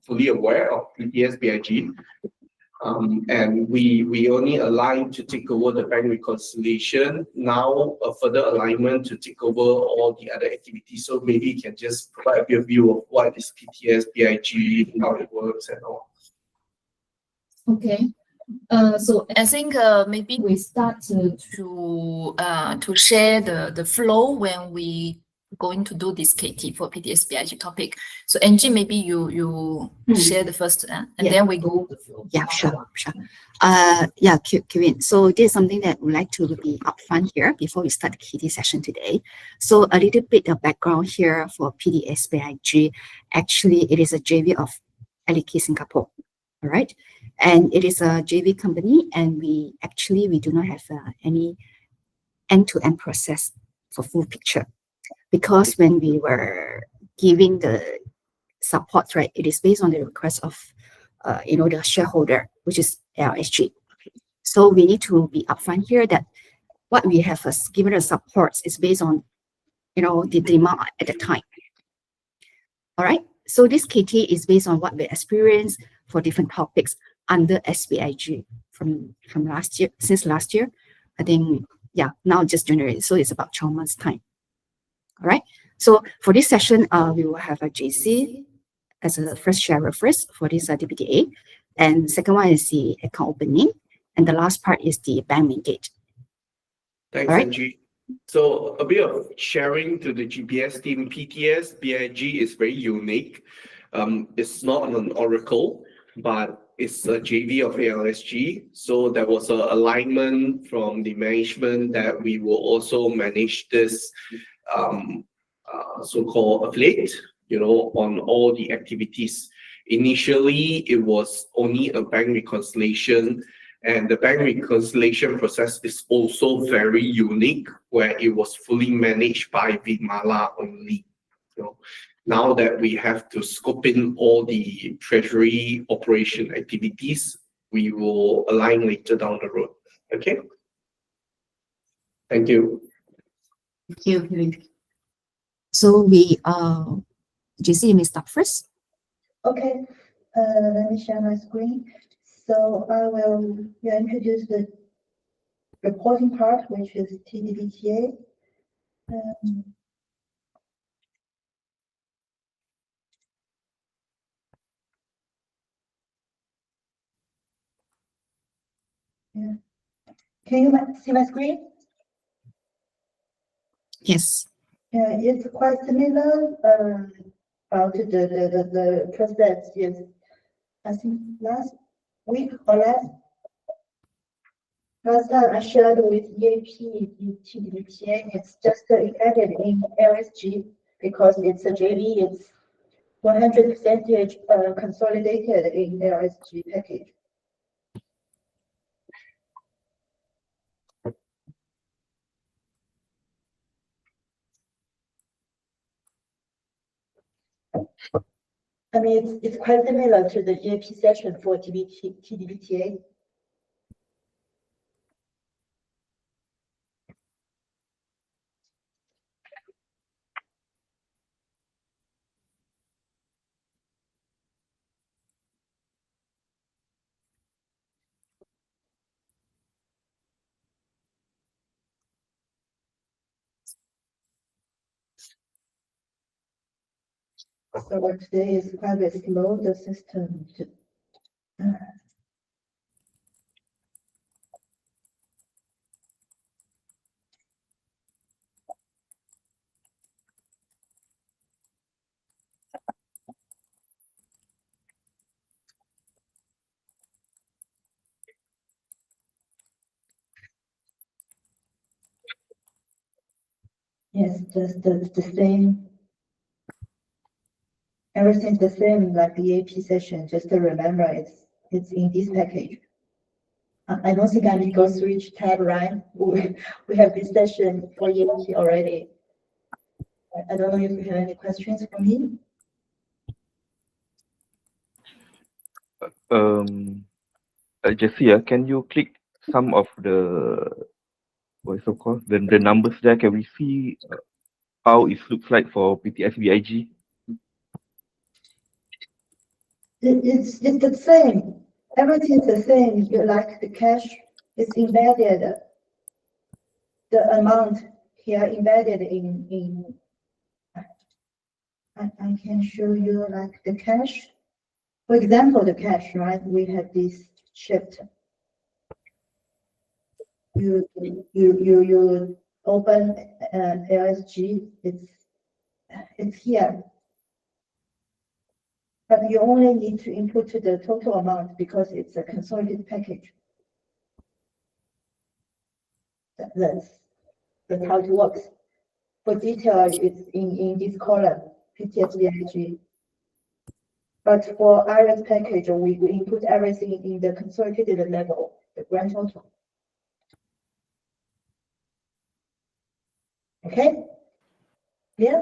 fully aware of PTSBIG. And we only aligned to take over the bank reconciliation. Now a further alignment to take over all the other activities. So maybe you can just provide a bit of view of what is PTSBIG, how it works and all. Okay. So I think maybe we start to share the flow when we going to do this KT for PTSBIG topic. So Angie, maybe you share the first and then we go the flow. Yeah, sure. Yeah, Kevin. So this is something that we'd like to be upfront here before we start the KT session today. So a little bit of background here for PTSBIG. Actually, it is a JV of Aliki Singapore. All right. And it is a JV company, and we do not have any end-to-end process for full picture. Because when we were giving the support, right, it is based on the request of, the shareholder, which is LSG. So we need to be upfront here that what we have given the support is based on, the demand at the time. All right. So this KT is based on what we experienced for different topics under SBIG from last year, since last year. I think, yeah, now just January. So it's about 12 months time. All right. So for this session, we will have a JC as a first sharer first for this DBT A. And the second one is the account opening. And the last part is the bank mandate. Thanks, Angie. So a bit of sharing to the GPS team. PTSBIG is very unique. It's not an oracle, but it's a JV of ALSG. So there was an alignment from the management that we will also manage this so-called affiliate, on all the activities. Initially, it was only a bank reconciliation, and the bank reconciliation process is also very unique, where it was fully managed by Vimala only. Now that we have to scope in all the treasury operation activities, we will align later down the road. Okay. Thank you. Thank you. So JC, you may start first. Okay, let me share my screen. So I will introduce the reporting part, which is T DBT A. Yeah. Can you see my screen? Yes. Yeah, it's quite similar to the process. Yes, I think last week or last time I shared with EAP in T DBT A. It's just embedded in LSG because it's a JV. It's 100% consolidated in LSG package. I mean, it's quite similar to the EAP session for T DBT A. So what today is quite slow, the system. Yes, just the same. Everything's the same like the EAP session. Just to remember, it's in this package. I don't think I need to go through each tab, right? We have this session for EAP already. I don't know if you have any questions for me. Jessie, can you click some of the what's it called? The numbers there? Can we see how it looks like for PTSBIG? It's the same. Everything is the same. You like the cash is embedded. The amount here embedded in. I can show you like the cash. For example, the cash, right? We have this shift. You open LSG. It's here. But you only need to input the total amount because it's a consolidated package. That's how it works. For detail, it's in this column, PTSBIG. But for IRIS package, we input everything in the consolidated level, the grand total. Okay? Yeah?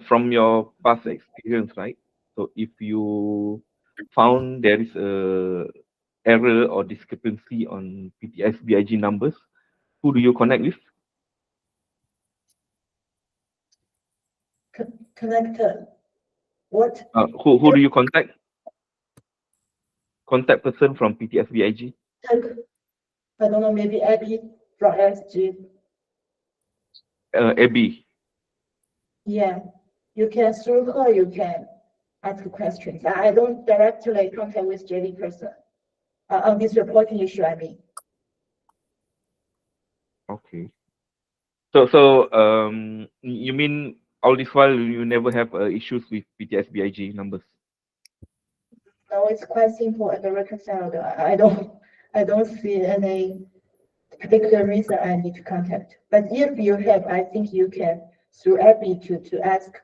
From your past experience, right? So if you found there is a error or discrepancy on PTSBIG numbers, who do you connect with? Connector. What? Who do you contact? Contact person from PTSBIG? I don't know, maybe Abby from LSG. Abby. Yeah. You can, through her, you can ask questions. I don't directly contact with JD person on this reporting issue, I mean. Okay. So you mean all this while you never have issues with PTSBIG numbers? No, it's quite simple and reconciled. I don't see any particular reason I need to contact. But if you have, I think you can through Abby to ask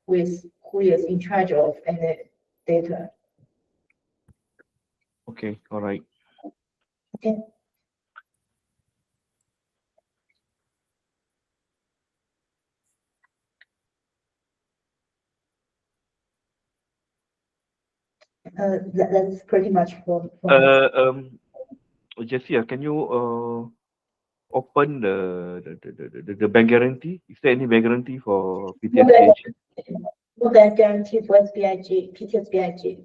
with who is in charge of any data. Okay, all right. Okay. That's pretty much for Jessia, can you open the bank guarantee? Is there any bank guarantee for PTSBIG? no bank guarantee for SBIG, PTSBIG.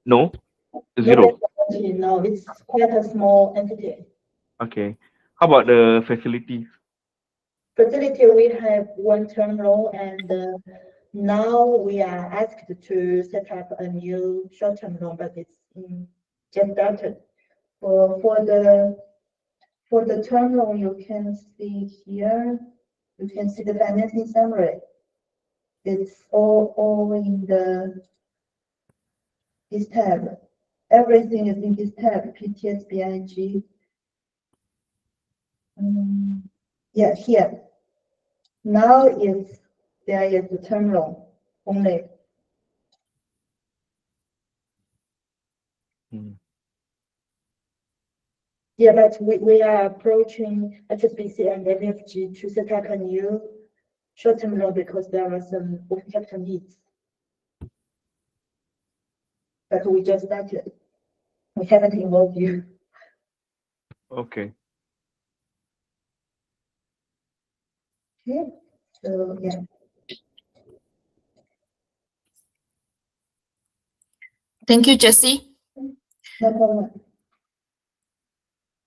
No, No zero. bank guarantee, no, it's quite a small entity. Okay. How about the facilities? Facility, we have one term loan, and now we are asked to set up a new short-term loan, but it's just started. For the term loan, you can see here, you can see the financing summary. It's all in this tab. Everything is in this tab, PTSBIG. Yeah, here. Now there is the term loan only. Yeah, but we are approaching HSBC and MFG to set up a new short-term loan because there are some working capital needs. But we just started. We haven't involved you. Okay. Okay, so yeah. Thank you, Jessie. No problem.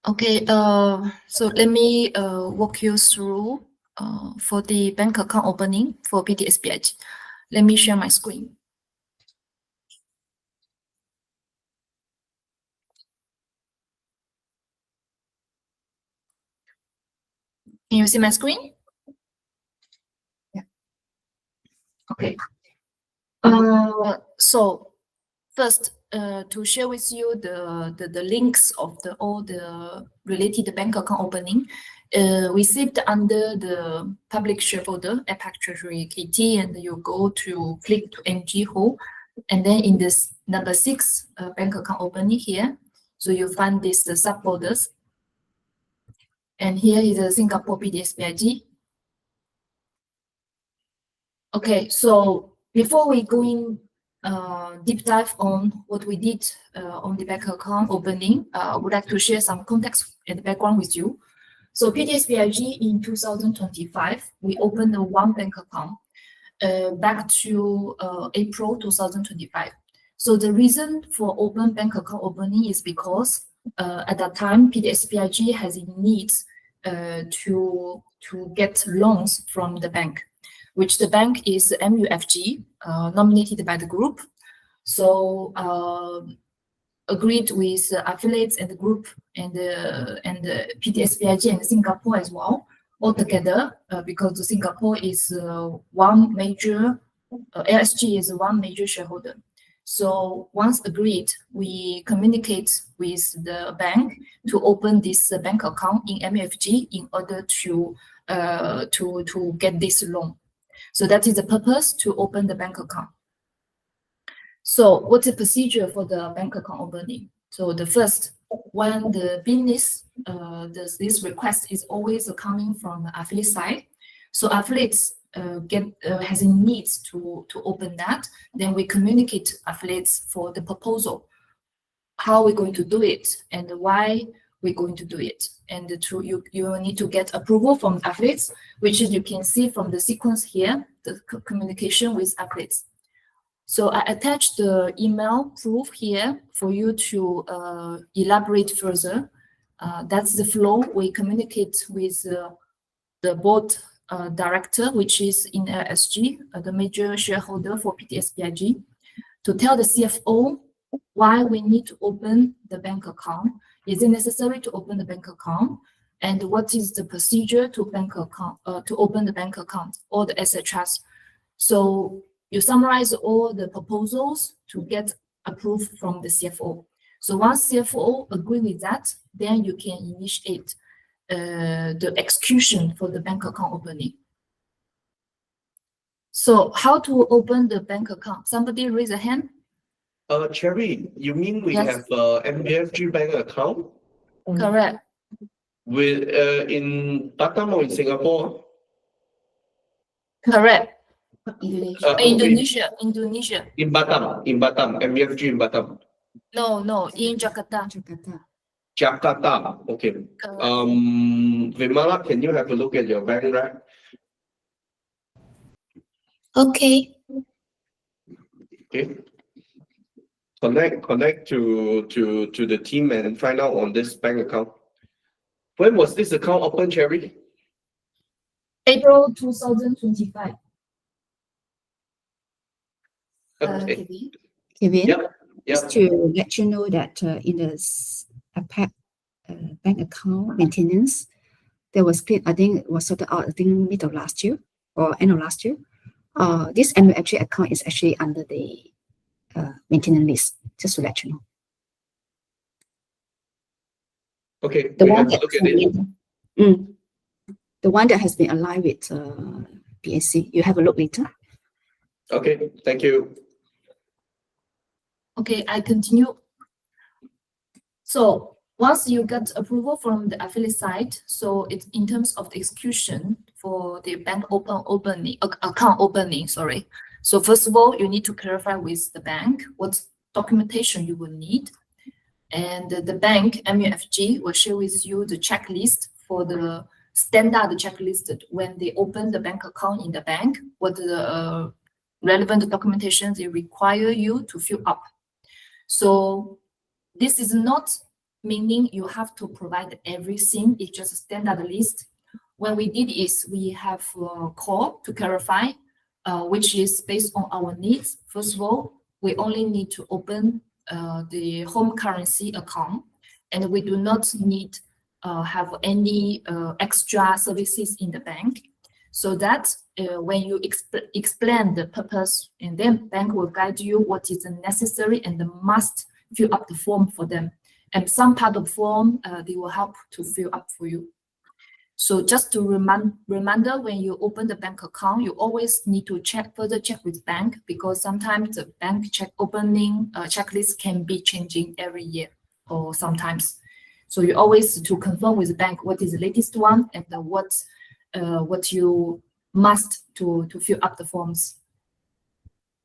Okay, so let me walk you through for the bank account opening for PTSBIG. Let me share my screen. Can you see my screen? Yeah. Okay. So first, to share with you the links of all the related bank account opening, we saved under the public shareholder Apex Treasury KT, and you go to click to NG hole, and then in this number 6 bank account opening here, so you find this subfolders, and here is a Singapore PTSBIG. Okay, so before we go in deep dive on what we did on the bank account opening, I would like to share some context and background with you. So PTSBIG in 2025, we opened one bank account back to April 2025. So the reason for open bank account opening is because at that time, PTSBIG has in need to get loans from the bank, which the bank is MUFG, nominated by the group. So agreed with affiliates and the group and the PTSBIG and Singapore as well, all together, because Singapore is one major, LSG is one major shareholder. So once agreed, we communicate with the bank to open this bank account in MUFG in order to get this loan. So that is the purpose to open the bank account. So what's the procedure for the bank account opening? So the first, when the business, this request is always coming from the affiliate side. So affiliates has a need to open that, then we communicate to affiliates for the proposal, how we're going to do it and why we're going to do it. And you need to get approval from affiliates, which is you can see from the sequence here, the communication with affiliates. So I attached the email proof here for you to elaborate further. That's the flow. We communicate with the board director, which is in LSG, the major shareholder for PTSBIG, to tell the CFO why we need to open the bank account. Is it necessary to open the bank account? And what is the procedure to open the bank account, all the etc. So you summarize all the proposals to get approved from the CFO. So once CFO agree with that, then you can initiate the execution for the bank account opening. So how to open the bank account? Somebody raise a hand. Cherry, you mean we Yes. have MUFG bank account Correct. with in Batam or in Singapore? Correct. Indonesia. Indonesia. In Batam, MUFG in Batam. No, in Jakarta. Jakarta, okay. Correct. Vimala, can you have a look at your bank rep? Okay. Okay. Connect to the team and find out on this bank account. When was this account open, Cherry? April 2025. Okay. Kevin, Yep. just to let you know that in the APAC bank account maintenance, there was split, I think it was sorted out, I think mid of last year or end of last year. This MUFG account is actually under the maintenance list, just to let you know. Okay, The we one have to that look at it. the one that has been aligned with PSC. You have a look later. Okay, thank you. Okay, I continue. So once you get approval from the affiliate side, so it's in terms of the execution for the bank account opening, sorry. So first of all, you need to clarify with the bank what documentation you will need. And the bank, MUFG, will share with you the checklist for the standard checklist when they open the bank account in the bank, what the relevant documentation they require you to fill up. So this is not meaning you have to provide everything, it's just a standard list. What we did is we have a call to clarify, which is based on our needs. First of all, we only need to open the home currency account, and we do not need have any extra services in the bank. So that when you explain the purpose, and then bank will guide you what is necessary and the must fill up the form for them. And some part of form, they will help to fill up for you. So just to reminder, when you open the bank account, you always need to further check with bank, because sometimes the bank opening checklist can be changing every year or sometimes. So you always to confirm with the bank what is the latest one and what you must to fill up the forms.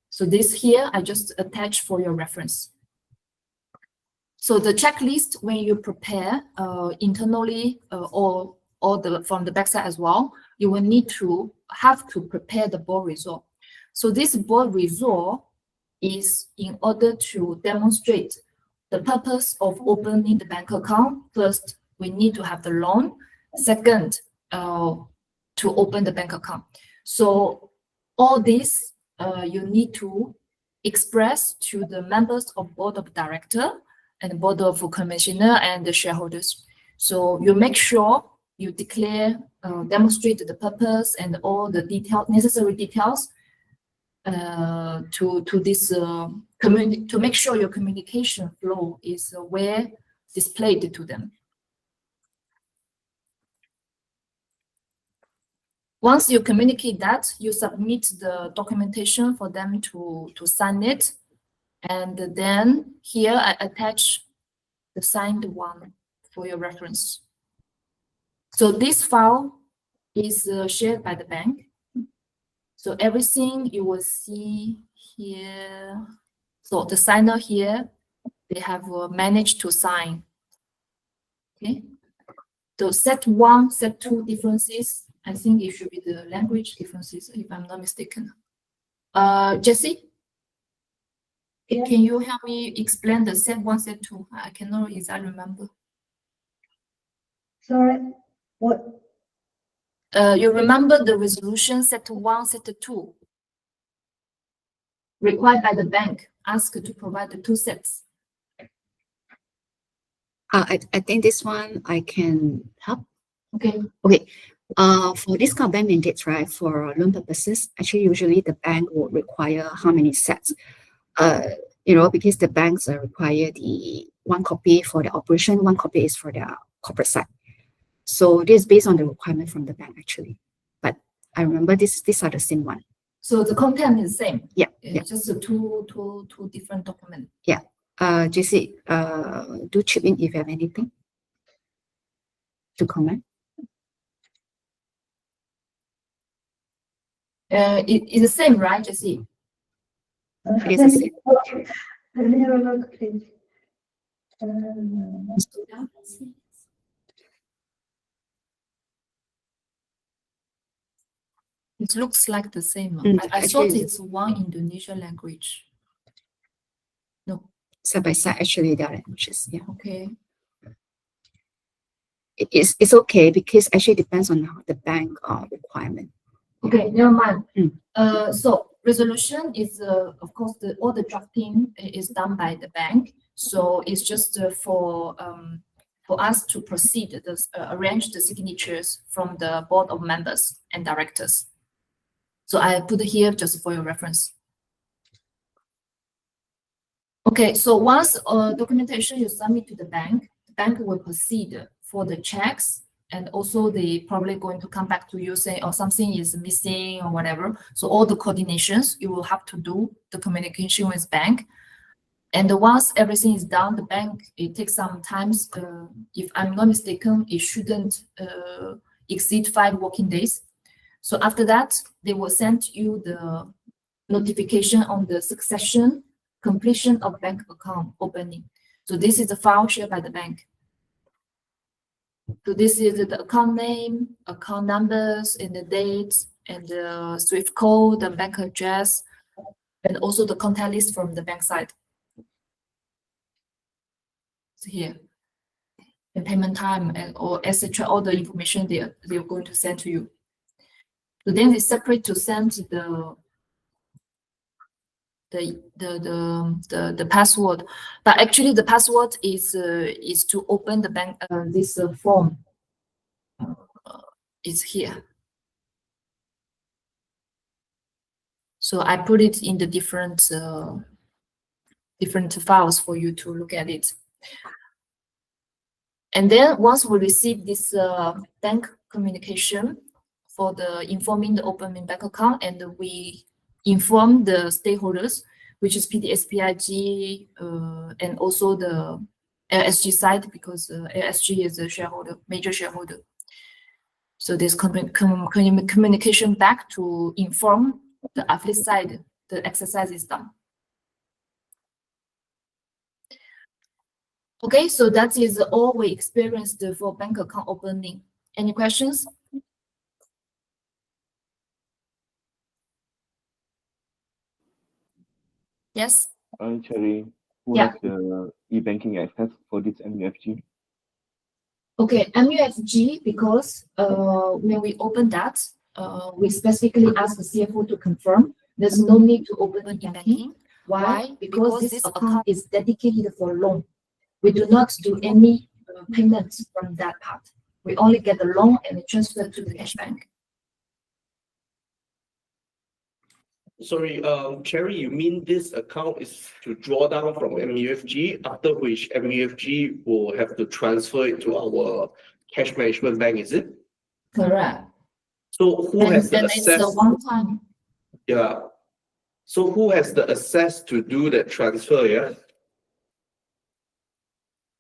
So this here I just attach for your reference. So the checklist, when you prepare internally or from the backside as well, you will need to have to prepare the board result. So this board result is in order to demonstrate the purpose of opening the bank account. First, we need to have the loan. Second, to open the bank account. So all this you need to express to the members of board of director and board of commissioner and the shareholders. So you make sure you declare, demonstrate the purpose and all the necessary details to this to make sure your communication flow is well displayed to them. Once you communicate that, you submit the documentation for them to sign it. And then here I attach the signed one for your reference. So this file is shared by the bank. So everything you will see here. So the signer here, they have managed to sign. Okay. So set 1, set 2 differences. I think it should be the language differences, if I'm not mistaken. Jessie? Yeah. Can you help me explain the set 1, set 2? I cannot exactly remember. Sorry, what? You remember the resolution set 1, set 2? Required by the bank, asked to provide the 2 sets. I think this one I can help. Okay. For this kind of bank mandates, right, for loan purposes, actually, usually the bank will require how many sets? Because the banks require the 1 copy for the operation, 1 copy is for the corporate side. So this is based on the requirement from the bank, actually. But I remember these are the same one. So the content is the same. Yeah. It's just the two different documents. JC, do chip in if you have anything to comment. It's the same, right, Jessie? It is the same. Let me have a look, please. It looks like the same. I Actually, thought it's one Indonesian language. No. Side by side, actually, there are languages. Yeah. Okay. It's okay because actually depends on the bank requirement. Okay, never mind. So resolution is, of course, all the drafting is done by the bank. So it's just for us to proceed, arrange the signatures from the board of members and directors. So I put it here just for your reference. Okay, so once documentation you submit to the bank will proceed for the checks, and also they probably going to come back to you saying, oh, something is missing or whatever. So all the coordinations you will have to do the communication with bank. And once everything is done, the bank, it takes some time. If I'm not mistaken, it shouldn't exceed 5 working days. So after that, they will send you the notification on the succession completion of bank account opening. So this is the file shared by the bank. So this is the account name, account numbers, and the dates, and the SWIFT code, the bank address, and also the contact list from the bank side. So here, the payment time and or etc. All the information they're going to send to you. So then they separate to send the password, but actually the password is to open the bank. This form is here. So I put it in the different files for you to look at it. And then once we receive this bank communication for the informing the opening bank account, and we inform the stakeholders, which is PTSBIG and also the LSG side, because LSG is a shareholder, major shareholder. So there's communication back to inform the affiliate side the exercise is done. Okay, so that is all we experienced for bank account opening. Any questions? Yes. Cherry, who Yeah. has the e-banking access for this MUFG? Okay, MUFG, because when we open that, we specifically ask the CFO to confirm. There's no need to open e-banking. Why? Because this account is dedicated for loan. We do not do any payments from that part. We only get the loan and transfer to the cash bank. Sorry, Cherry, you mean this account is to draw down from MUFG, after which MUFG will have to transfer it to our cash management bank, is it? Correct. So who And, has the and it's access? a one-time. Yeah. So who has the access to do that transfer, yeah?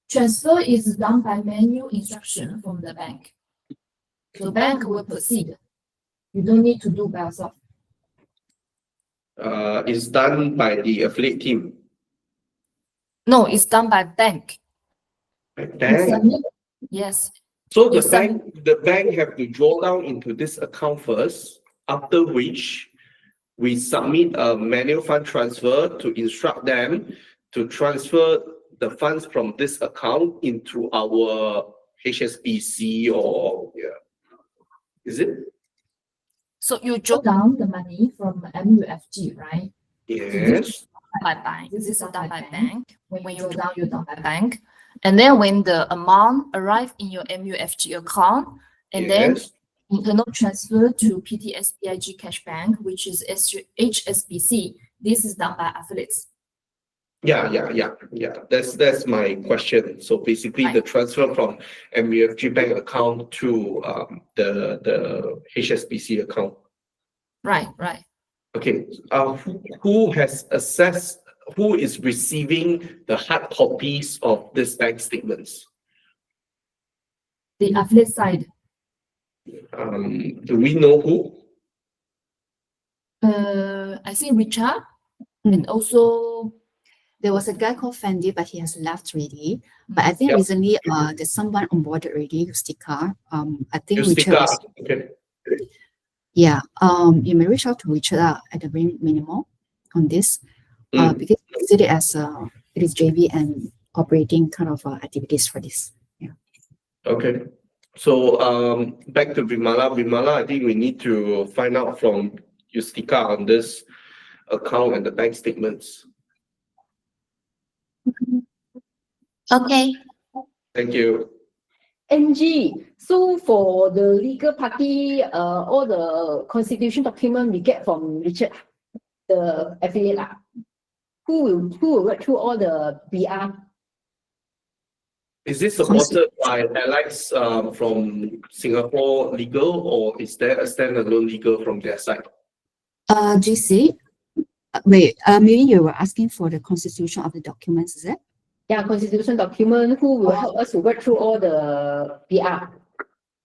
Transfer is done by manual instruction from the bank. So bank will proceed. You don't need to do by yourself. It's done by the affiliate team. No, it's done by bank. By You bank. submit- Yes. So you the bank have to draw down into this account first, after which we submit a manual fund transfer to instruct them to transfer the funds from this account into our HSBC or, yeah. Is it? So you draw down the money from MUFG, right? Yes. By bank. This is done by bank. When you draw down, you're done by bank. And then when the amount arrive in your MUFG account, and then Yes. internal transfer to PTSBIG Cash Bank, which is HSBC, this is done by affiliates. Yeah. That's my question. So basically, the Right. transfer from MUFG bank account to the HSBC account. Right. Okay. Who has access? Who is receiving the hard copies of these bank statements? The affiliate side. Do we know who? I think Richard, and also There was a guy called Fendi, but he has left already. But I think Yep. recently, there's someone on board already, Yustika. I think Richard Yustika. is, Okay. yeah. You may reach out to Richard at the very minimum on this, because we see it as it is JV and operating kind of activities for this. Yeah. Okay. So back to Vimala. Vimala, I think we need to find out from Yustika on this account and the bank statements. Okay. Thank you. NG, so for the legal party, all the constitution document we get from Richard, the affiliate, who will work through all the BR? Is this supported by Alex from Singapore Legal, or is there a standalone legal from their side? GC, wait, maybe you were asking for the constitution of the documents, is it? Yeah, constitution document, who will help us to work through all the BR?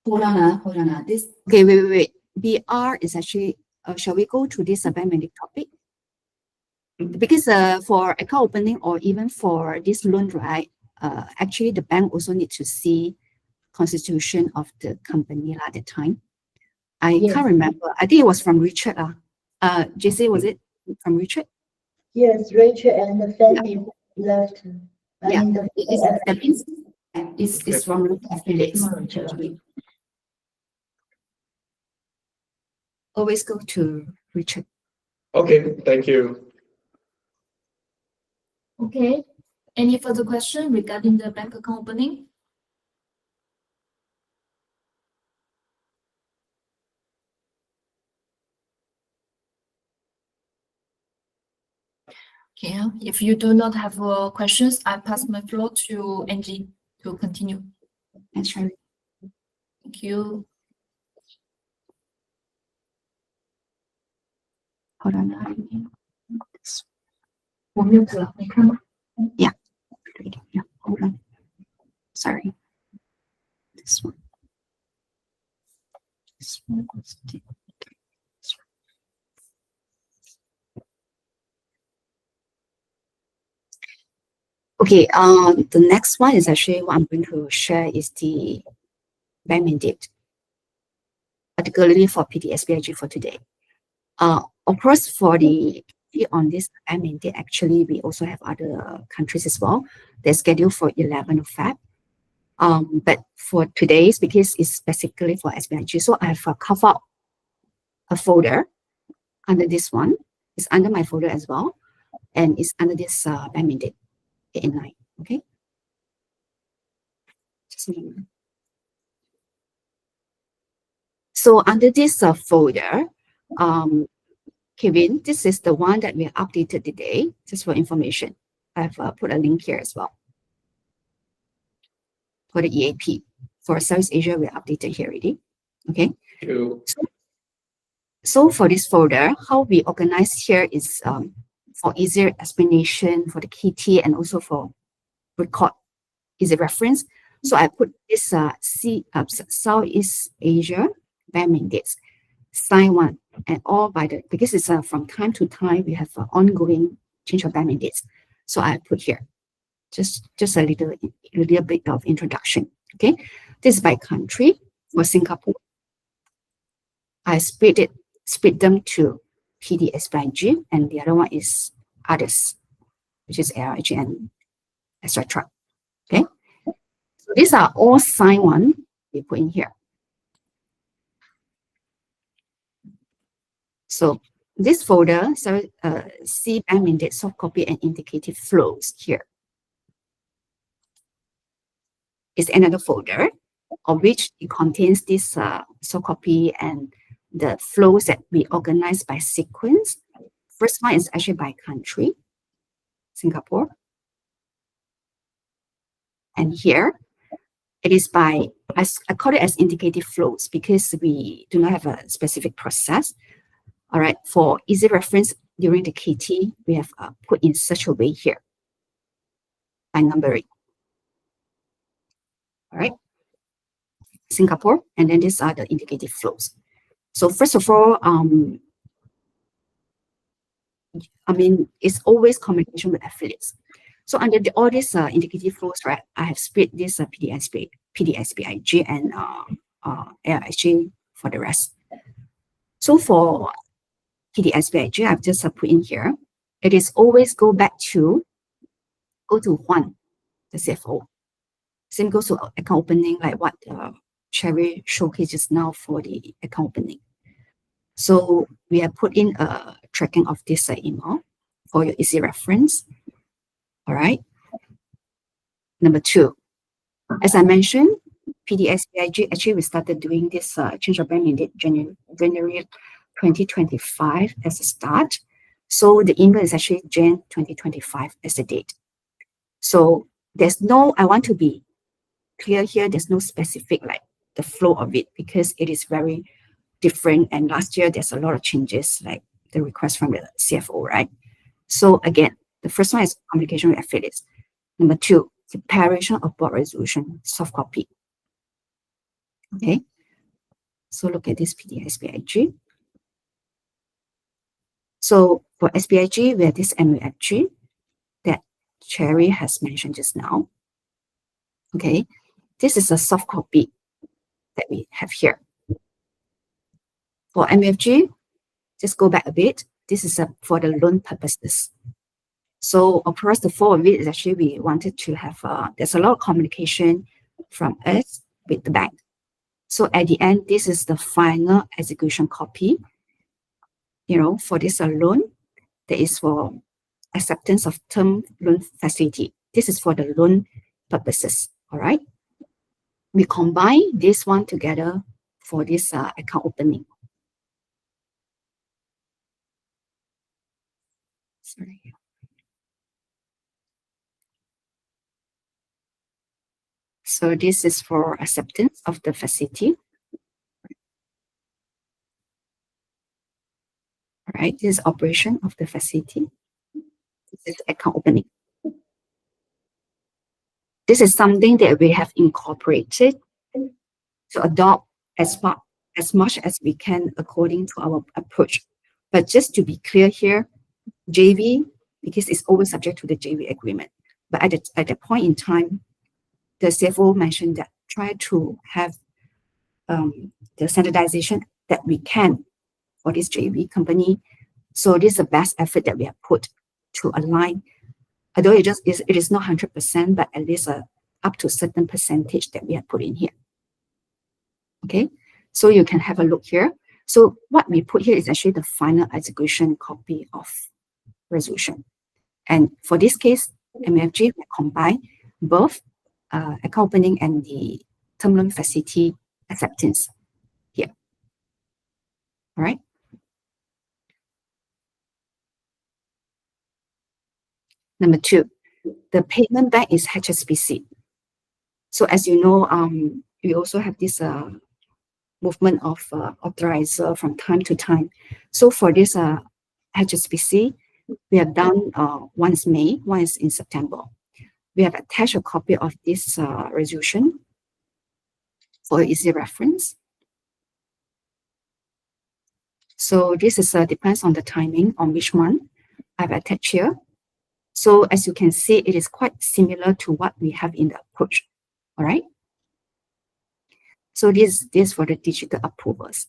Hold on. This, okay, wait. BR is actually, shall we go to this bank mandate topic? Because for account opening or even for this loan, right, actually the bank also need to see constitution of the company at the time. I Yes. can't remember. I think it was from Richard. JC, was it from Richard? Yes, Rachel and the family left. I Yeah. mean, the It's from affiliates. Always go to Richard. Okay, thank you. okay. Any further question regarding the bank account opening? Okay, if you do not have questions, I pass my floor to Angie to continue. And Sherry. Thank you. Hold on. 我没有字了，你看吗？ Yeah, hold on. Sorry. This one. This one was the- this one. Okay, the next one is actually what I'm going to share is the bank mandate, particularly for PTSBIG for today. Of course, for the FBIG on this bank mandate, actually, we also have other countries as well. They're scheduled for 11 of Feb. But for today's, because it's specifically for SBIG, so I have carved out a folder under this one. It's under my folder as well, and it's under this bank mandate 8 and 9. Okay. Just a moment. So under this folder, Kevin, this is the one that we updated today, just for information. I've put a link here as well for the EAP. For Southeast Asia, we updated here already. Okay. So for this folder, how we organize here is for easier explanation for the KT and also for record easy reference. So I put this Southeast Asia bank mandates, sign 1, and all by the, because it's from time to time, we have ongoing change of bank mandates. So I put here, just a little bit of introduction. Okay, this is by country. For Singapore, I split them to PTSBIG, and the other one is others, which is ARIG and etc. Okay, so these are all sign 1 we put in here. So this folder, see bank mandate, soft copy, and indicative flows here. Is another folder of which it contains this soft copy and the flows that we organize by sequence. First one is actually by country, Singapore. And here it is by, I call it as indicative flows because we do not have a specific process. All right, for easy reference during the KT, we have put in such a way here by numbering. All right, Singapore, and then these are the indicative flows. So first of all, I mean, it's always communication with affiliates. So under all these indicative flows, right, I have split this PTSBIG and ARIG for the rest. So for PTSBIG, I've just put in here, it is always go to Juan, the CFO. Same goes to account opening, like what Sherry showcased just now for the account opening. So we have put in a tracking of this email for your easy reference. All right. Number 2, as I mentioned, PTSBIG, actually we started doing this change of bank mandate January 2025 as a start. So the email is actually Jan 2025 as the date. So there's no, I want to be clear here, there's no specific like the flow of it because it is very different. And last year there's a lot of changes like the request from the CFO, right? So again, the first one is communication with affiliates. Number 2, preparation of board resolution, soft copy. Okay, so look at this PTSBIG. So for SBIG, we have this MUFG that Cherry has mentioned just now. Okay, this is a soft copy that we have here. For MUFG, just go back a bit. This is for the loan purposes. So across the 4 of it is actually we wanted to have, there's a lot of communication from us with the bank. So at the end, this is the final execution copy, you know, for this loan that is for acceptance of term loan facility. This is for the loan purposes, all right? We combine this one together for this account opening. Sorry. So this is for acceptance of the facility. All right, this is operation of the facility. This is account opening. This is something that we have incorporated to adopt as much as we can according to our approach. But just to be clear here, JV, because it's always subject to the JV agreement. But at the point in time, the CFO mentioned that try to have the standardization that we can for this JV company So this is the best effort that we have put to align, although it is not 100%, but at least up to a certain percentage that we have put in here. Okay, so you can have a look here. So what we put here is actually the final execution copy of resolution. And for this case, MUFG will combine both account opening and the term loan facility acceptance here. All right. Number 2, the payment bank is HSBC. So as you know, we also have this movement of authorizer from time to time. So for this HSBC, we have done one is May, one is in September. We have attached a copy of this resolution for easy reference. So this is depends on the timing on which month I've attached here. So as you can see, it is quite similar to what we have in the approach. All right. So this for the digital approvals.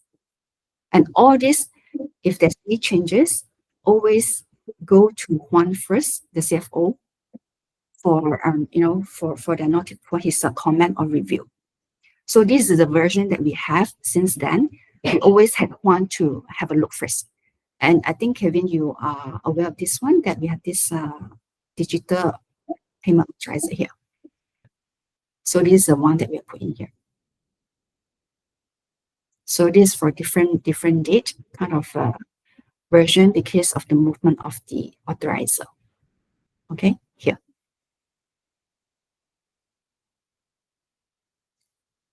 And all this, if there's any changes, always go to Juan first, the CFO, for for his comment or review. So this is the version that we have since then. We always had Juan to have a look first. And I think, Kevin, you are aware of this one, that we have this digital payment authorizer here. So this is the one that we are putting here. So this is for different date kind of version because of the movement of the authorizer. Okay, here.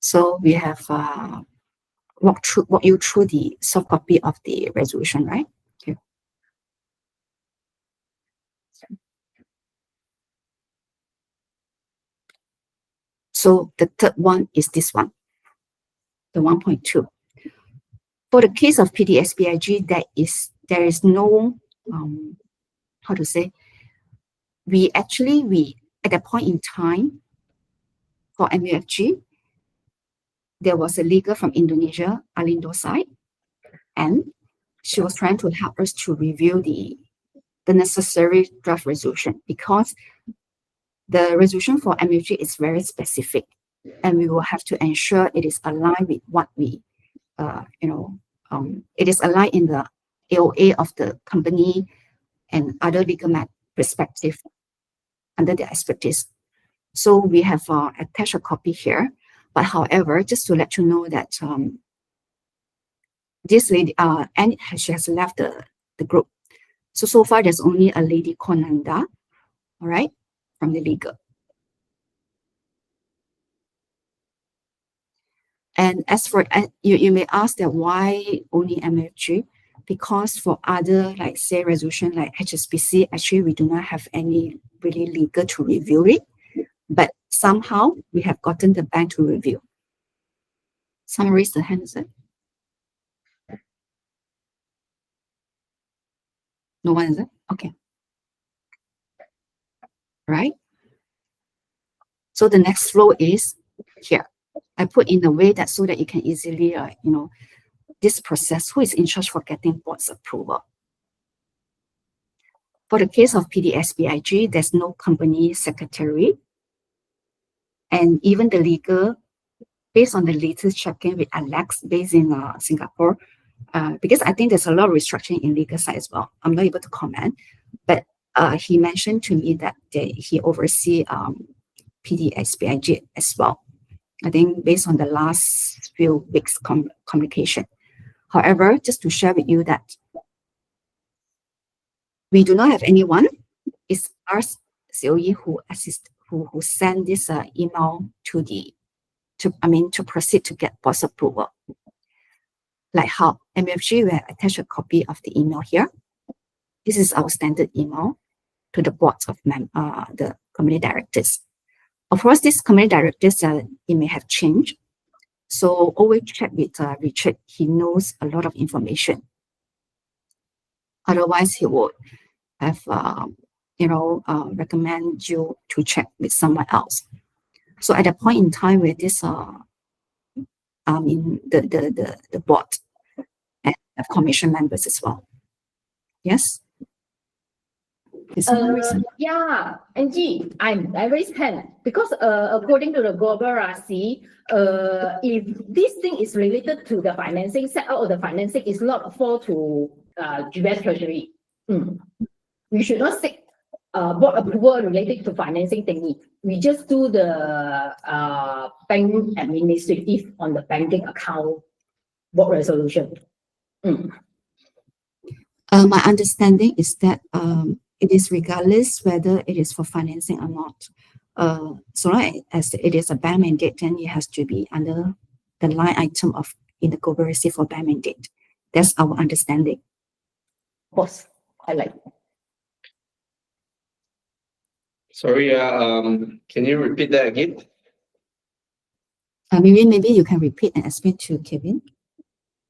So we have walk you through the soft copy of the resolution, right? Here. So the third one is this one, the 1.2. For the case of PTSBIG, there is no how to say, we at that point in time for MUFG, there was a legal from Indonesia, Alindo side, and she was trying to help us to review the necessary draft resolution, because the resolution for MUFG is very specific, and we will have to ensure it is aligned with what we it is aligned in the AOA of the company and other legal perspective under their expertise. So we have attached a copy here. But however, just to let you know that this lady, and she has left the group. So far, there's only a lady Konanda, all right, from the legal. And as for, you may ask that why only MFG? Because for other, like say resolution like HSBC, actually we do not have any really legal to review it. But somehow we have gotten the bank to review. Someone raised the hand, is it? No one, is it? Okay. Right. So the next flow is here. I put in a way that so that you can easily, this process, who is in charge for getting board's approval. For the case of PTSBIG, there's no company secretary. And even the legal, based on the latest check-in with Alex, based in Singapore, because I think there's a lot of restructuring in legal side as well. I'm not able to comment, but he mentioned to me that he oversees PTSBIG as well. I think based on the last few weeks communication. However, just to share with you that we do not have anyone. It's our COE who send this email to proceed to get boss approval. Like how MUFG will attach a copy of the email here. This is our standard email to the boards of the company directors. Of course, this company directors, it may have changed. So always check with Richard. He knows a lot of information. Otherwise, he would have, recommend you to check with someone else. So at that point in time where this, the board and have commission members as well. Yes? Is someone raising? Yeah, Angie, I raised hand because according to the global RC, if this thing is related to the financing, set out of the financing is not fall to US Treasury. We should not seek board approval related to financing thingy. We just do the bank administrative on the banking account board resolution. My understanding is that it is regardless whether it is for financing or not. So long as it is a bank mandate, then it has to be under the line item of in the global receipt for bank mandate. That's our understanding. Of course, I like. Sorry, can you repeat that again? Maybe you can repeat and explain to Kevin.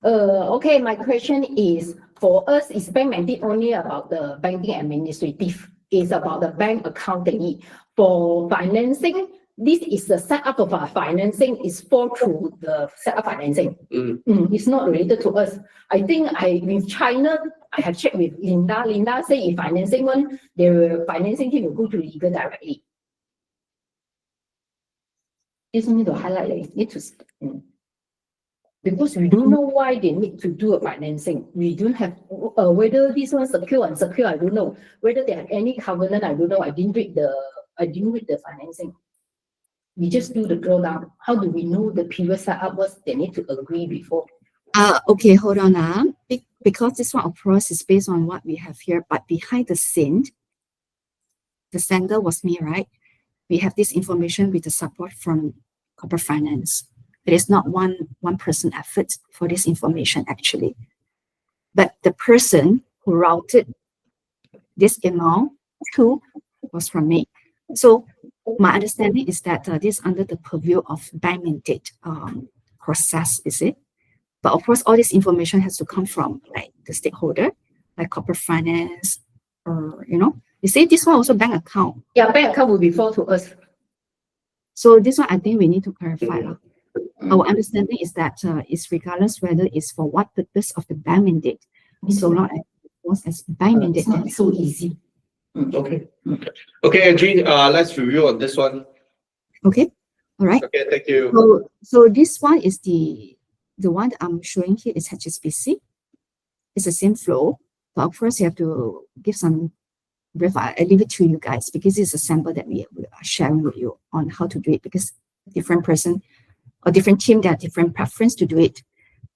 Okay, my question is, for us, is bank mandate only about the banking administrative? It's about the bank accounting. For financing, this is the setup of our financing is fall through the setup financing. It's not related to us. I think with China, I have checked with Linda. Linda say if financing one, their financing team will go to legal directly. This need to highlight, need to. Because we don't know why they need to do a financing. We don't have whether this one secure and unsecure, I don't know. Whether they have any covenant, I don't know. I didn't read the financing. We just do the drawdown. How do we know the previous setup was they need to agree before? Okay, hold on. Because this one, of course, is based on what we have here, but behind the scene, the sender was me, right? We have this information with the support from corporate finance. It is not one person effort for this information actually, but the person who routed this email to was from me. So my understanding is that this under the purview of bank mandate process, is it? But of course, all this information has to come from like the stakeholder, like corporate finance, or you say this one also bank account. Yeah, bank account will be fall to us. So this one I think we need to clarify. Our understanding is that it's regardless whether it's for what purpose of the bank mandate, so long as it was as bank mandate. It's not so easy. Okay. Okay, Angie, let's review on this one. Okay, all right. Okay, thank you. So this one is the one that I'm showing here is HSBC. It's the same flow, but of course you have to give some brief. I leave it to you guys because it's a sample that we are sharing with you on how to do it, because different person or different team, they have different preference to do it.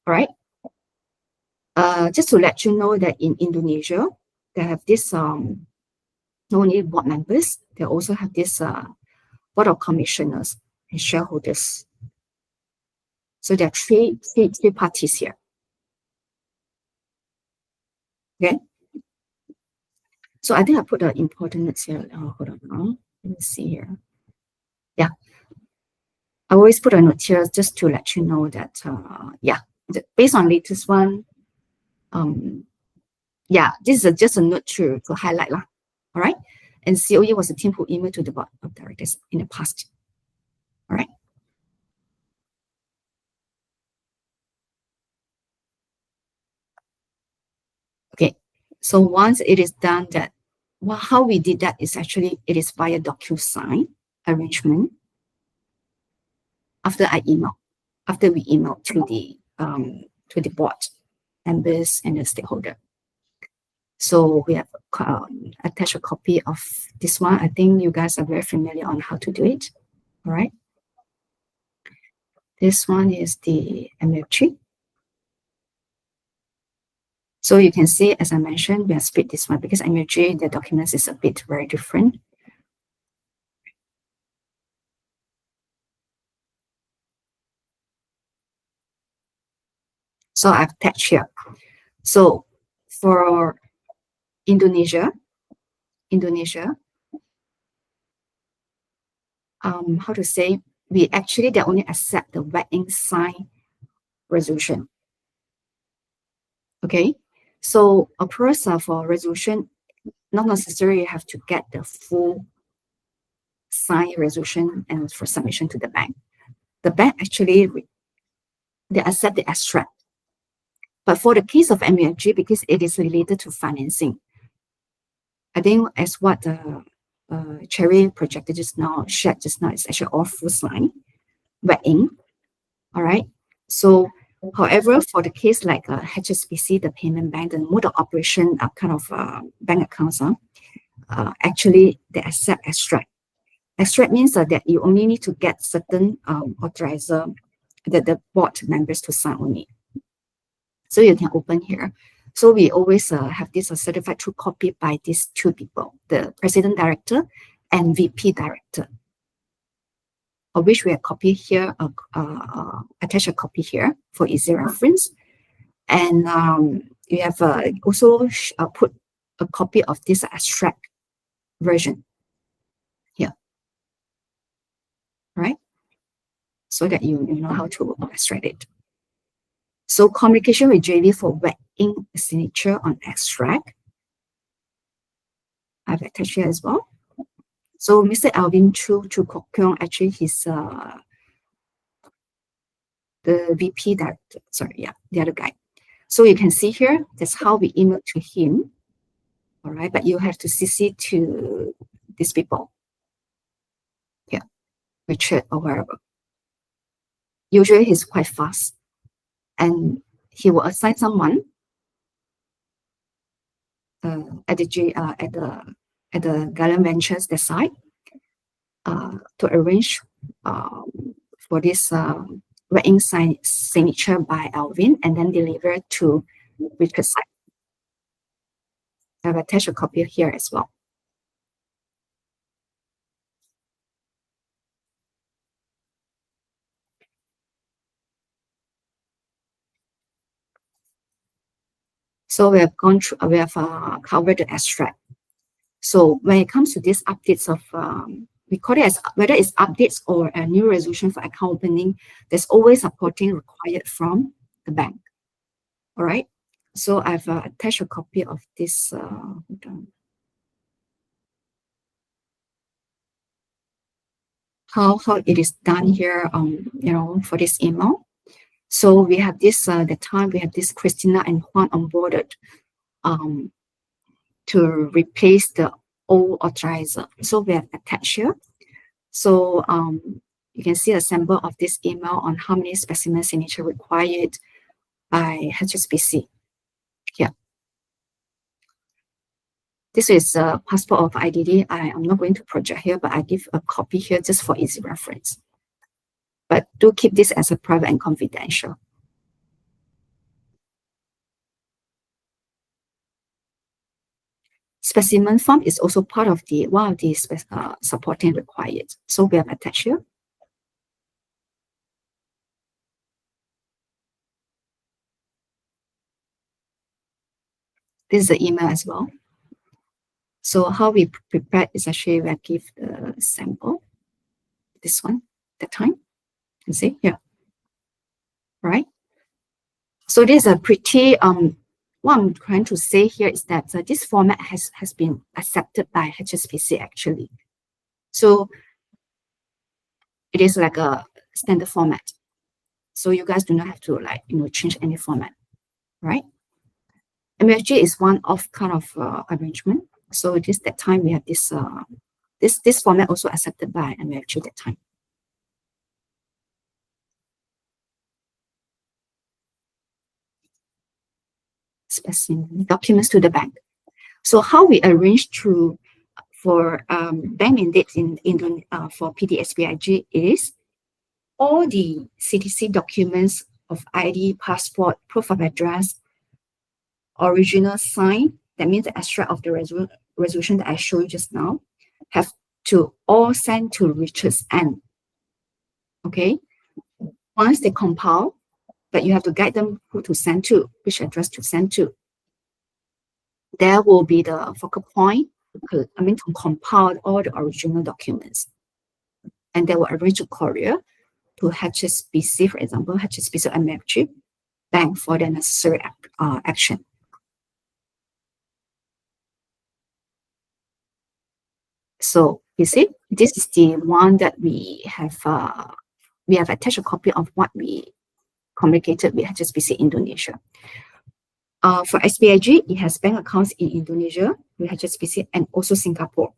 All right. Just to let you know that in Indonesia, they have this not only board members, they also have this board of commissioners and shareholders. So there are three parties here. Okay. So I think I put the important notes here. Hold on now. Let me see here. Yeah. I always put a note here just to let you know that, based on latest one, this is just a note to highlight lah. All right. And COE was a team who emailed to the board of directors in the past. All right. Okay. So once it is done that, how we did that is actually, it is via DocuSign arrangement. After we email to the board members and the stakeholder. So we have attached a copy of this one. I think you guys are very familiar on how to do it. All right. This one is the MFG. So you can see, as I mentioned, we have split this one because MFG, the documents is a bit very different. So I've attached here. So for Indonesia, how to say, they only accept the wet ink sign resolution. Okay, so a process for resolution, not necessarily you have to get the full signed resolution and for submission to the bank. The bank actually, they accept the extract. But for the case of MUFG, because it is related to financing, I think as what Cherry projected just now, shared just now, it's actually all full line, red ink. All right. So, however, for the case like HSBC, the payment bank, the mode of operation kind of bank accounts, actually they accept extract. Extract means that you only need to get certain authorizer, the board members to sign only. So you can open here. So we always have this certified true copy by these two people, the president director and VP director, of which we have copy here, attach a copy here for easy reference. And you have also put a copy of this abstract version here, right? So that you know how to extract it. So communication with JV for wet ink signature on extract. I've attached here as well. So Mr. Alvin Chu Kok Kyung, actually he's the VP director, sorry, yeah, the other guy. So you can see here, that's how we email to him. All right, but you have to CC to these people. Here, Richard or wherever. Usually he's quite fast. And he will assign someone at the Gallant Ventures the site to arrange for this red ink signature by Alvin and then deliver to Richard's site. I've attached a copy here as well. So we have gone through, we have covered the abstract. So when it comes to these updates of, we call it as whether it's updates or a new resolution for account opening, there's always supporting required from the bank. All right. So I've attached a copy of this. How it is done here, you know, for this email. So we have this, the time we have this Christina and Juan onboarded to replace the old authorizer. So we have attached here. So you can see a sample of this email on how many specimen signature required by HSBC here. This is a passport of IDD. I am not going to project here, but I give a copy here just for easy reference. But do keep this as a private and confidential. Specimen form is also part of the one of the supporting required. So we have attached here. This is the email as well. So how we prepare is actually we give the sample. This one, that time. You see here, right? So this is a pretty what I'm trying to say here is that this format has been accepted by HSBC actually. So it is like a standard format. So you guys do not have to like change any format, right? MFG is one of kind of arrangement. So it is that time we have this this format also accepted by MFG that time. Specimen documents to the bank. So how we arrange for bank mandates in for PTSBIG is all the CTC documents of ID, passport, proof of address, original sign, that means the extract of the resolution that I showed you just now, have to all send to Richard's end. Okay, once they compile, but you have to guide them who to send to, which address to send to. There will be the focal point, to compile all the original documents. And they will arrange a courier to HSBC, for example, HSBC or MFG bank for the necessary action. So you see, this is the one that we have attached a copy of what we communicated with HSBC Indonesia. For SBIG, it has bank accounts in Indonesia, with HSBC, and also Singapore.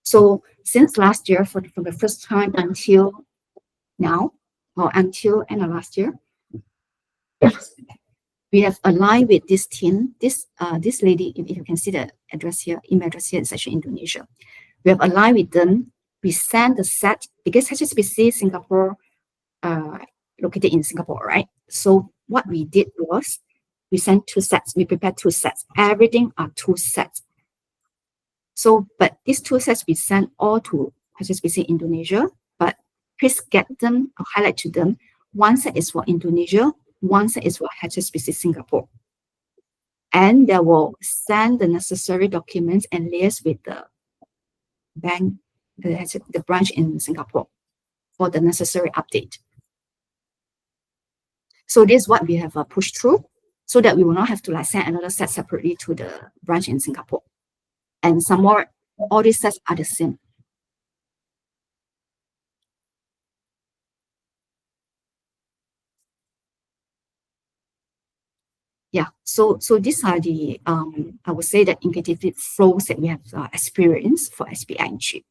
So since last year, from the first time until now, or until end of last year, we have aligned with this team. This lady, if you can see the address here, email address here, is actually Indonesia. We have aligned with them. We send the set, because HSBC Singapore located in Singapore, right? So what we did was we sent 2 sets. We prepared 2 sets. Everything are 2 sets. So, but these 2 sets we sent all to HSBC Indonesia. But please get them or highlight to them. 1 set is for Indonesia. 1 set is for HSBC Singapore. And they will send the necessary documents and liaise with the bank, the branch in Singapore for the necessary update. So this is what we have pushed through, so that we will not have to send another set separately to the branch in Singapore. And some more, all these sets are the same. Yeah, so these are the, I would say, the indicative flows that we have experienced for SBIG.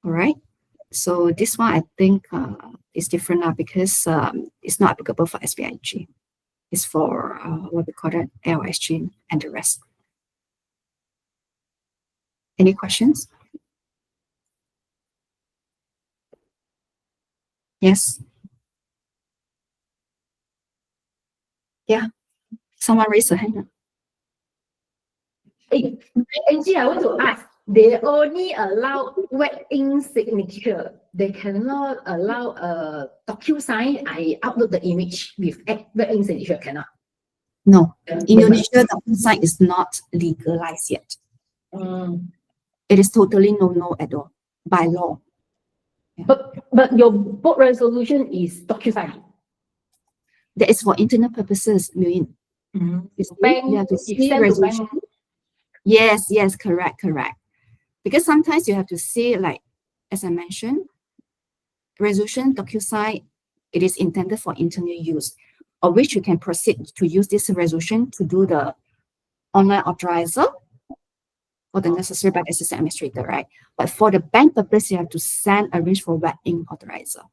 All right, so this one I think is different now, because it's not applicable for SBIG. It's for what we call that LSG and the rest. Any questions? Yes. Yeah. Someone raise a hand. Hey, Angie, I want to ask, they only allow wet ink signature. They cannot allow a DocuSign. I upload the image with wet ink signature, cannot. No, Indonesia, the DocuSign is not legalized yet. It is totally no at all by law. But your board resolution is DocuSign. That is for internal purposes, Nguyen. Bank, You have to you see send to resolution. bank. Yes, correct. Because sometimes you have to see, like, as I mentioned, resolution, DocuSign, it is intended for internal use, of which you can proceed to use this resolution to do the online authorizer for the necessary bank assistant administrator, right? But for the bank purpose, you have to arrange for wet ink authorizer,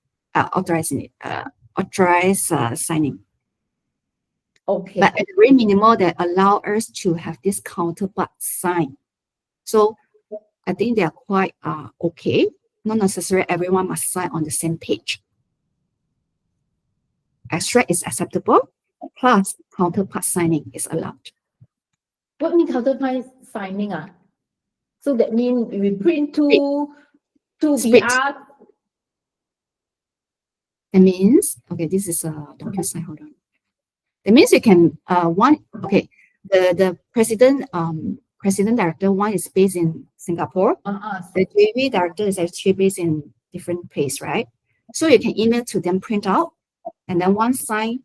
authorized signing. Okay. But at the very minimal, that allow us to have this counterpart sign. So I think they are quite okay. Not necessarily everyone must sign on the same page. Extract is acceptable, plus counterpart signing is allowed. What means counterpart signing? So that means we print two Split. BR. That means, okay, this is a DocuSign, hold on. That means you can, the president director, one is based in Singapore. The JV director is actually based in different place, right? So you can email to them, print out, and then one sign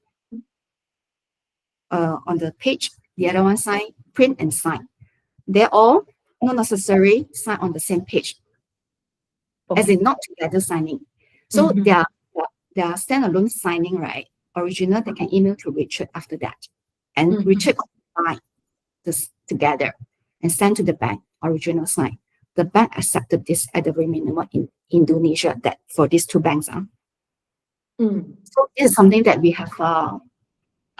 on the page, the other one sign, print and sign. They're all not necessarily sign on the same page, as in not together signing. So they are standalone signing, right? Original, they can email to Richard after that, and Richard combine this together and send to the bank, original sign. The bank accepted this at the very minimum in Indonesia, that for these 2 banks. So this is something that we have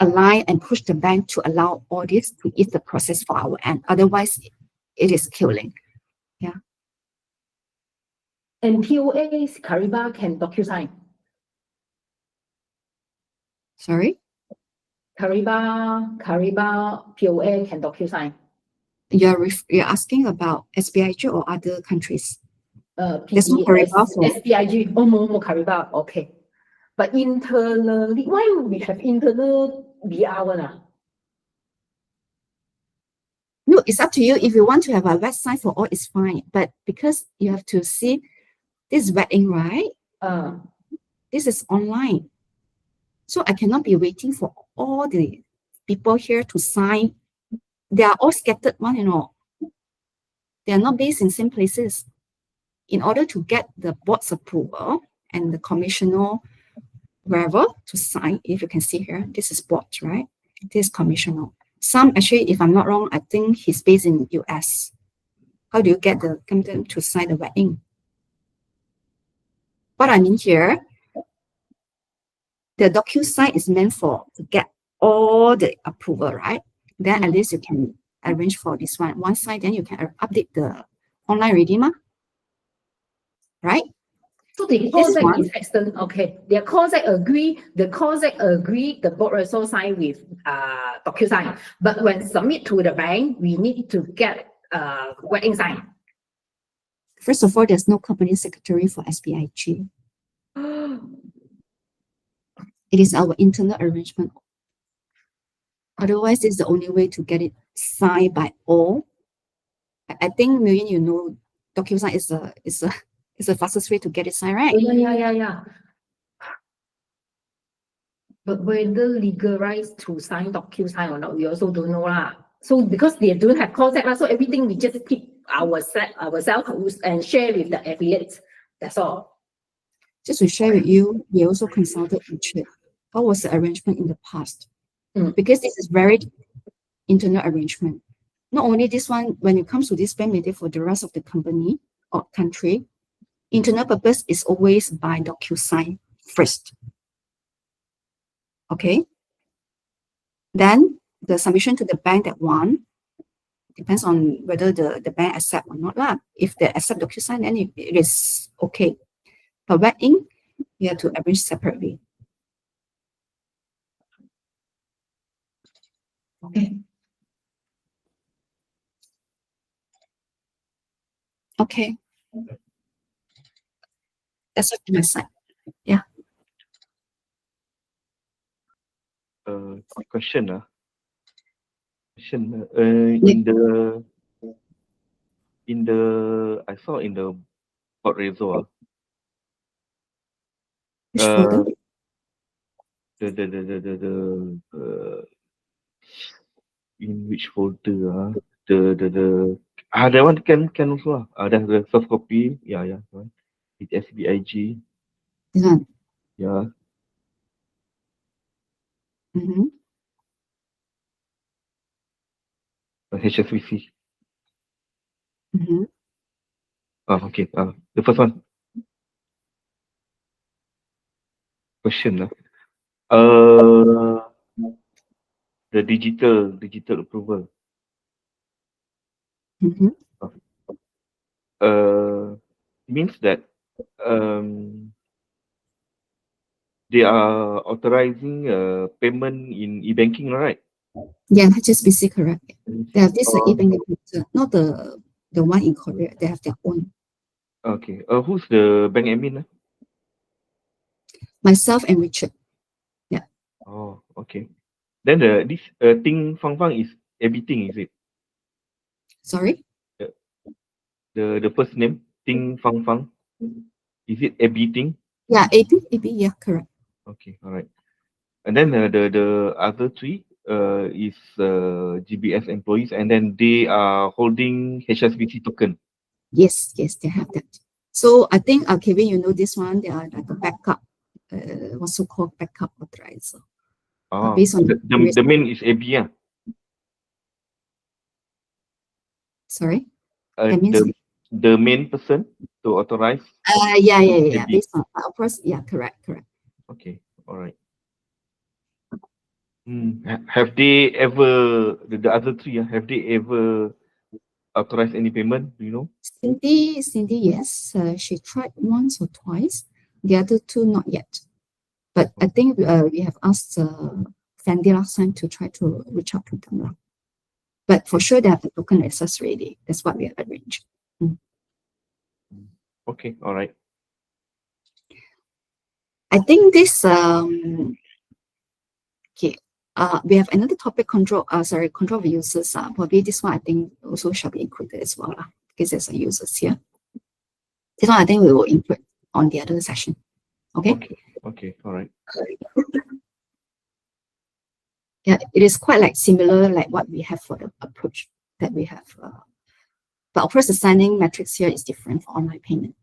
aligned and pushed the bank to allow all this to ease the process for our end. Otherwise, it is killing. Yeah. And POA, Kariba can DocuSign. Sorry? Kariba, POA can DocuSign. You're asking about SBIG or other countries? There's no PDS, Kariba for SBIG, more Kariba, okay. But internally, why would we have internal BR one? No, it's up to you. If you want to have a website for all, it's fine. But because you have to see this wet ink, right? This is online. So I cannot be waiting for all the people here to sign. They are all scattered, one and all. They are not based in same places. In order to get the board's approval and the commissioner, wherever, to sign, if you can see here, this is board, right? It is commissioner. Some actually, if I'm not wrong, I think he's based in US. How do you get the company to sign the wet-ink? What I mean here, the DocuSign is meant for to get all the approval, right? Then at least you can arrange for this one side, then you can update the online redeemer, right? So the This COSEC one- is external, okay. Their COSEC agree, the board also sign with DocuSign. But when submit to the bank, we need to get wet-ink sign. First of all, there's no company secretary for SBIG. It is our internal arrangement. Otherwise, it's the only way to get it signed by all. I think, Nguyen, you know, DocuSign is the fastest way to get it signed, right? Yeah. But whether legalized to sign DocuSign or not, we also don't know lah. So because they don't have concept, so everything we just keep ourselves and share with the affiliates. That's all. Just to share with you, we also consulted Richard. What was the arrangement in the past? Because this is very internal arrangement. Not only this one, when it comes to this bank, maybe for the rest of the company or country, internal purpose is always by DocuSign first. Okay. Then the submission to the bank that one depends on whether the bank accept or not lah. If they accept DocuSign, then it is okay. But wet-ink, you have to arrange separately. Okay. Okay. That's it on my side. Yeah. Question. In the I saw in the board result. Which folder? In which folder? That one can also. That's the soft copy. Yeah. Right. It's SBIG. This one. Yeah. HSBC. Okay. The first one. Question. The digital approval. Means that they are authorizing payment in e-banking, right? Yeah, HSBC, correct. They have this e-banking, not the one in Korea. They have their own. Okay. Who's the bank admin? Myself and Richard. Yeah. Oh, okay. Then this Ting Fang Fang is everything, is it? Sorry? The first name, Ting Fang Fang. Is it everything? Yeah, AB, yeah, correct. Okay, all right. And then the other three is GBS employees, and then they are holding HSBC token. Yes, they have that. So I think, Kevin, you know this one, they are like a backup, what's so-called backup authorizer. Based on the main is AB, yeah. Sorry? That means the main person to authorize. Yeah. Based on, of course, yeah, correct. Okay, all right. Have they ever, the other three, have they ever authorized any payment? Do you know? Cindy, yes. She tried once or twice. The other two, not yet. But I think we have asked Sandy last time to try to reach out to them. But for sure, they have the token access ready. That's what we have arranged. Okay, all right. I think this, we have another topic, control of users. Probably this one I think also shall be included as well, because there's a users here. This one I think we will include on the other session. Okay, all right. Yeah, it is quite like similar like what we have for the approach that we have. But of course, the signing metrics here is different for online payment.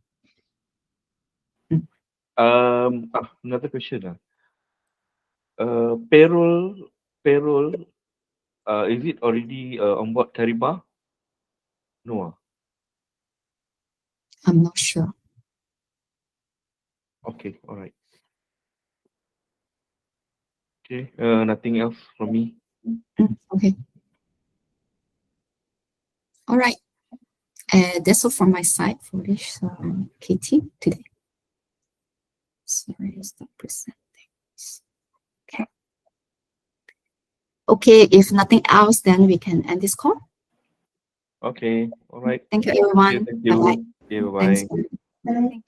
Another question. Payroll payroll, is it already on board Kariba? No. I'm not sure. Okay, all right. Okay, nothing else from me. Okay. All right. That's all from my side for this KT today. Sorry, stop presenting. Okay. Okay, if nothing else, then we can end this call. Okay, all right. Thank you, everyone. Thank you. Bye-bye. Okay, bye-bye. Thanks. Bye.